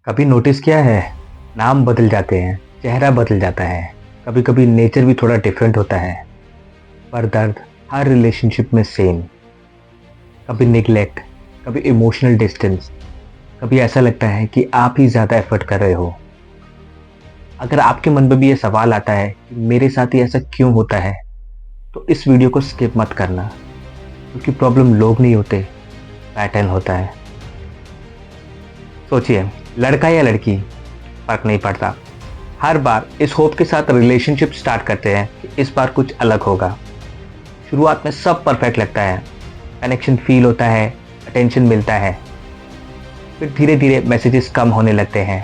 कभी नोटिस किया है, नाम बदल जाते हैं, चेहरा बदल जाता है, कभी कभी नेचर भी थोड़ा डिफरेंट होता है, पर दर्द हर रिलेशनशिप में सेम। कभी निगलेक्ट, कभी इमोशनल डिस्टेंस, कभी ऐसा लगता है कि आप ही ज़्यादा एफर्ट कर रहे हो। अगर आपके मन में भी ये सवाल आता है कि मेरे साथ ही ऐसा क्यों होता है, तो इस वीडियो को स्किप मत करना, क्योंकि प्रॉब्लम लोग नहीं होते, पैटर्न होता है। सोचिए, लड़का या लड़की, फर्क नहीं पड़ता, हर बार इस होप के साथ रिलेशनशिप स्टार्ट करते हैं कि इस बार कुछ अलग होगा। शुरुआत में सब परफेक्ट लगता है, कनेक्शन फील होता है, अटेंशन मिलता है। फिर धीरे धीरे मैसेजेस कम होने लगते हैं,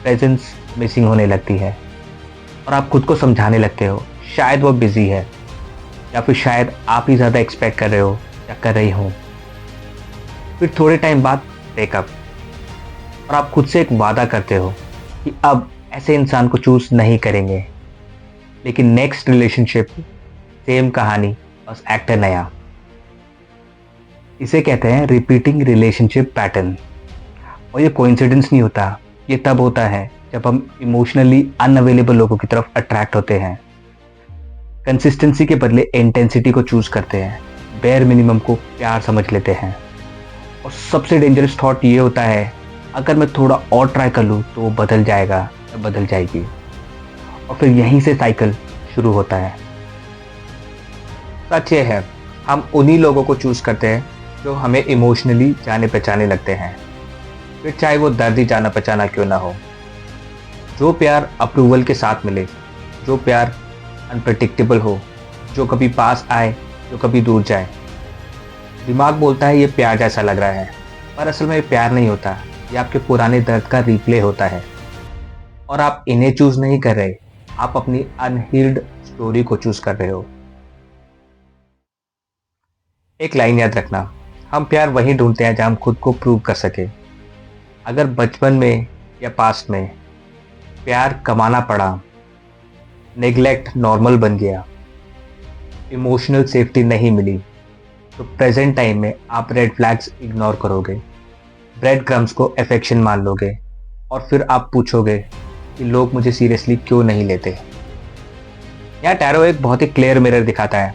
प्रेजेंस मिसिंग होने लगती है, और आप खुद को समझाने लगते हो शायद वो बिजी है, या फिर शायद आप ही ज़्यादा एक्सपेक्ट कर रहे हो या कर रही हो। फिर थोड़े टाइम बाद ब्रेकअप, और आप खुद से एक वादा करते हो कि अब ऐसे इंसान को चूज नहीं करेंगे। लेकिन नेक्स्ट रिलेशनशिप, सेम कहानी, बस एक्टर नया। इसे कहते हैं रिपीटिंग रिलेशनशिप पैटर्न। और ये कोइंसिडेंस नहीं होता, ये तब होता है जब हम इमोशनली अनअवेलेबल लोगों की तरफ अट्रैक्ट होते हैं, कंसिस्टेंसी के बदले इंटेंसिटी को चूज करते हैं, बेयर मिनिमम को प्यार समझ लेते हैं। और सबसे डेंजरस थॉट ये होता है, अगर मैं थोड़ा और ट्राई कर लूँ तो वो बदल जाएगा या बदल जाएगी, और फिर यहीं से साइकिल शुरू होता है। सच ये है, हम उन्हीं लोगों को चूज करते हैं जो हमें इमोशनली जाने पहचाने लगते हैं, फिर चाहे वो दर्द ही जाना पहचाना क्यों ना हो। जो प्यार अप्रूवल के साथ मिले, जो प्यार अनप्रडिक्टेबल हो, जो कभी पास आए, जो कभी दूर जाए। दिमाग बोलता है ये प्यार जैसा लग रहा है, पर असल में ये प्यार नहीं होता, ये आपके पुराने दर्द का रिप्ले होता है। और आप इन्हें चूज नहीं कर रहे, आप अपनी अनहील्ड स्टोरी को चूज कर रहे हो। एक लाइन याद रखना, हम प्यार वहीं ढूंढते हैं जहां हम खुद को प्रूव कर सके। अगर बचपन में या पास्ट में प्यार कमाना पड़ा, नेग्लेक्ट नॉर्मल बन गया, इमोशनल सेफ्टी नहीं मिली, तो प्रेजेंट टाइम में आप रेड फ्लैग्स इग्नोर करोगे, ब्रेड क्रम्स को अफेक्शन मान लोगे, और फिर आप पूछोगे कि लोग मुझे सीरियसली क्यों नहीं लेते। यहाँ टैरो एक बहुत ही क्लियर मिरर दिखाता है।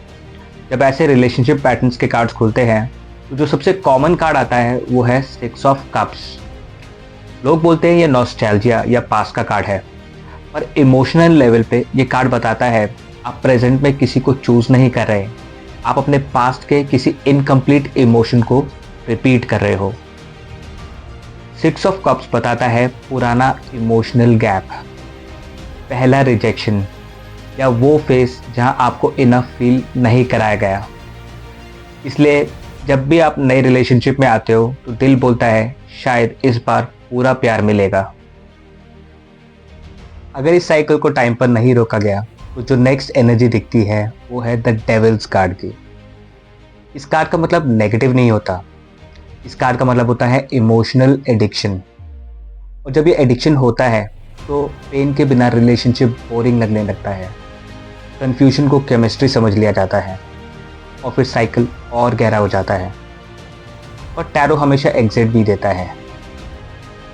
जब ऐसे रिलेशनशिप पैटर्न्स के कार्ड्स खुलते हैं, तो जो सबसे कॉमन कार्ड आता है वो है 6 ऑफ कप्स। लोग बोलते हैं ये नॉस्टैल्जिया या पास्ट का कार्ड है, पर इमोशनल लेवल पे ये कार्ड बताता है आप प्रेजेंट में किसी को चूज नहीं कर रहे, आप अपने पास्ट के किसी इनकम्प्लीट इमोशन को रिपीट कर रहे हो। 6 ऑफ कप्स बताता है पुराना इमोशनल गैप, पहला रिजेक्शन, या वो फेस जहां आपको इनफ फील नहीं कराया गया। इसलिए जब भी आप नए रिलेशनशिप में आते हो तो दिल बोलता है शायद इस बार पूरा प्यार मिलेगा। अगर इस साइकिल को टाइम पर नहीं रोका गया, तो जो नेक्स्ट एनर्जी दिखती है वो है द डेविल्स कार्ड की। इस कार्ड का मतलब नेगेटिव नहीं होता, इस कार्ड का मतलब होता है इमोशनल एडिक्शन। और जब ये एडिक्शन होता है तो पेन के बिना रिलेशनशिप बोरिंग लगने लगता है, कन्फ्यूजन को केमिस्ट्री समझ लिया जाता है, और फिर साइकिल और गहरा हो जाता है। और टैरो हमेशा एग्जिट भी देता है,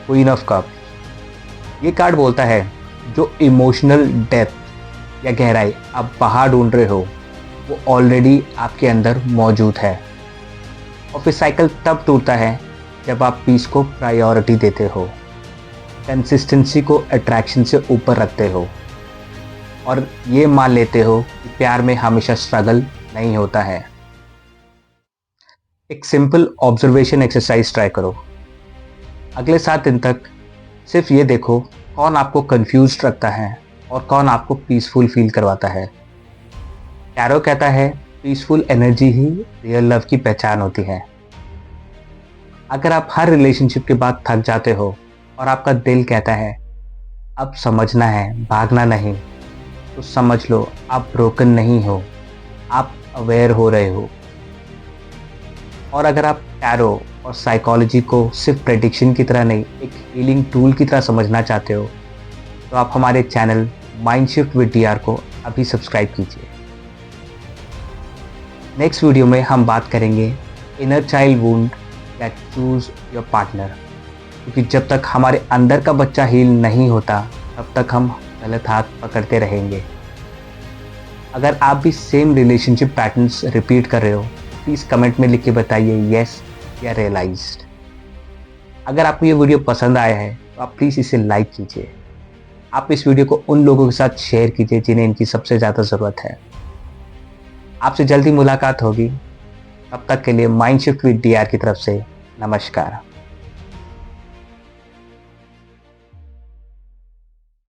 क्वीन ऑफ कप्स। ये कार्ड बोलता है जो इमोशनल डेप्थ या गहराई आप बाहर ढूंढ रहे हो, वो ऑलरेडी आपके अंदर मौजूद है। और फिर साइकिल तब टूटता है जब आप पीस को प्रायोरिटी देते हो, कंसिस्टेंसी को अट्रैक्शन से ऊपर रखते हो, और ये मान लेते हो कि प्यार में हमेशा स्ट्रगल नहीं होता है। एक सिंपल ऑब्जर्वेशन एक्सरसाइज ट्राई करो। अगले 7 दिन तक सिर्फ ये देखो कौन आपको कंफ्यूज्ड रखता है और कौन आपको पीसफुल फील करवाता है। टैरो कहता है पीसफुल एनर्जी ही रियल लव की पहचान होती है। अगर आप हर रिलेशनशिप के बाद थक जाते हो और आपका दिल कहता है अब समझना है, भागना नहीं, तो समझ लो आप ब्रोकन नहीं हो, आप अवेयर हो रहे हो। और अगर आप टैरो और साइकोलॉजी को सिर्फ प्रेडिक्शन की तरह नहीं, एक हीलिंग टूल की तरह समझना चाहते हो, तो आप हमारे channel mind shift with DR को अभी सब्सक्राइब कीजिए। नेक्स्ट वीडियो में हम बात करेंगे इनर चाइल्ड वुंड या चूज योर पार्टनर। क्योंकि जब तक हमारे अंदर का बच्चा हील नहीं होता तब तक हम गलत हाथ पकड़ते रहेंगे। अगर आप भी सेम रिलेशनशिप पैटर्न्स रिपीट कर रहे हो, प्लीज़ कमेंट में लिख के बताइए येस या रियलाइज्ड। अगर आपको ये वीडियो पसंद आया है तो आप प्लीज़ इसे लाइक कीजिए। आप इस वीडियो को उन लोगों के साथ शेयर कीजिए जिन्हें इनकी सबसे ज़्यादा ज़रूरत है। आपसे जल्दी मुलाकात होगी। तब तक के लिए माइंड शिफ्ट विद DR की तरफ से नमस्कार।